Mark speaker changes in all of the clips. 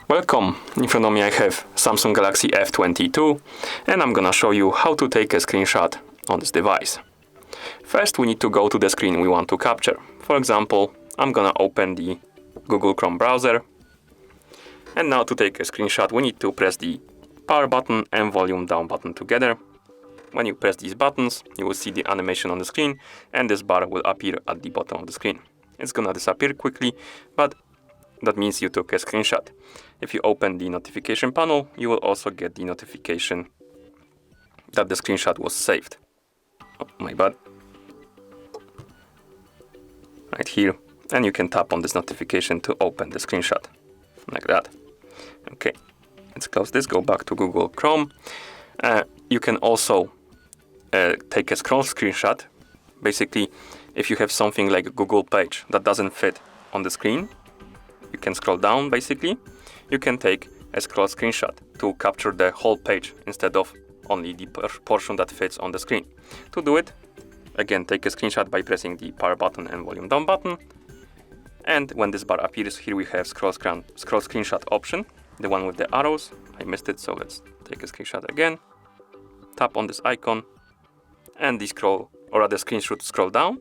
Speaker 1: Welcome, in front of me I have Samsung Galaxy F22 and I'm gonna show you how to take a screenshot on this device. First we need to go to the screen we want to capture. For example, I'm gonna open the Google Chrome browser. And now to take a screenshot we need to press the power button and volume down button together. When you press these buttons, you will see the animation on the screen and this bar will appear at the bottom of the screen. It's gonna disappear quickly, but that means you took a screenshot. If you open the notification panel, you will also get the notification that the screenshot was saved. Oh, my bad. Right here. And you can tap on this notification to open the screenshot. Like that. Okay, let's close this, go back to Google Chrome. You can also take a scroll screenshot. Basically, if you have something like a Google page that doesn't fit on the screen, you can scroll down basically. You can take a scroll screenshot to capture the whole page instead of only the portion that fits on the screen. To do it, again, take a screenshot by pressing the power button and volume down button. And when this bar appears, here we have scroll screenshot option, the one with the arrows. I missed it, so let's take a screenshot again. Tap on this icon and the screen should scroll down,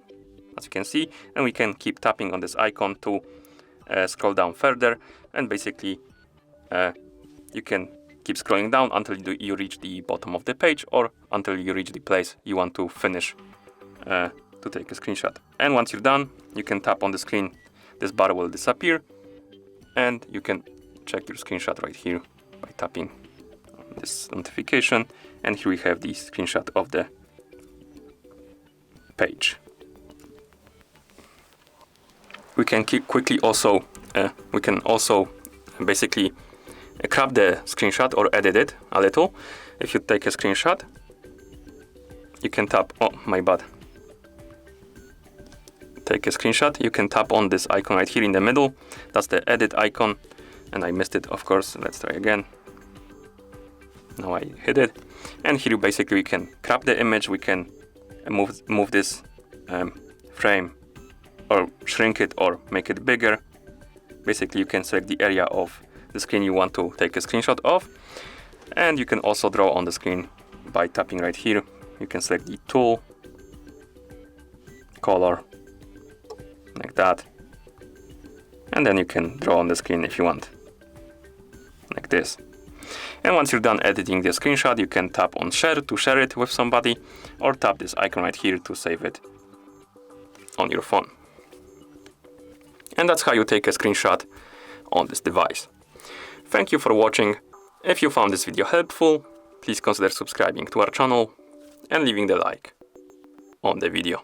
Speaker 1: as you can see, and we can keep tapping on this icon to scroll down further, and basically you can keep scrolling down until you reach the bottom of the page or until you reach the place you want to finish to take a screenshot. And once you're done, you can tap on the screen, this bar will disappear, and you can check your screenshot right here by tapping on this notification, and here we have the screenshot of the page. We can quickly also basically crop the screenshot or edit it a little. If you take a screenshot, you can tap, oh my bad. Take a screenshot, you can tap on this icon right here in the middle. That's the edit icon, and I missed it, of course. Let's try again. Now I hit it, and here basically we can crop the image. We can move this frame or shrink it or make it bigger. Basically you can select the area of the screen you want to take a screenshot of, and you can also draw on the screen by tapping right here. You can select the tool, color, like that, and then you can draw on the screen if you want, like this. And once you're done editing the screenshot, you can tap on share to share it with somebody, or tap this icon right here to save it on your phone. And that's how you take a screenshot on this device. Thank you for watching. If you found this video helpful, please consider subscribing to our channel and leaving the like on the video.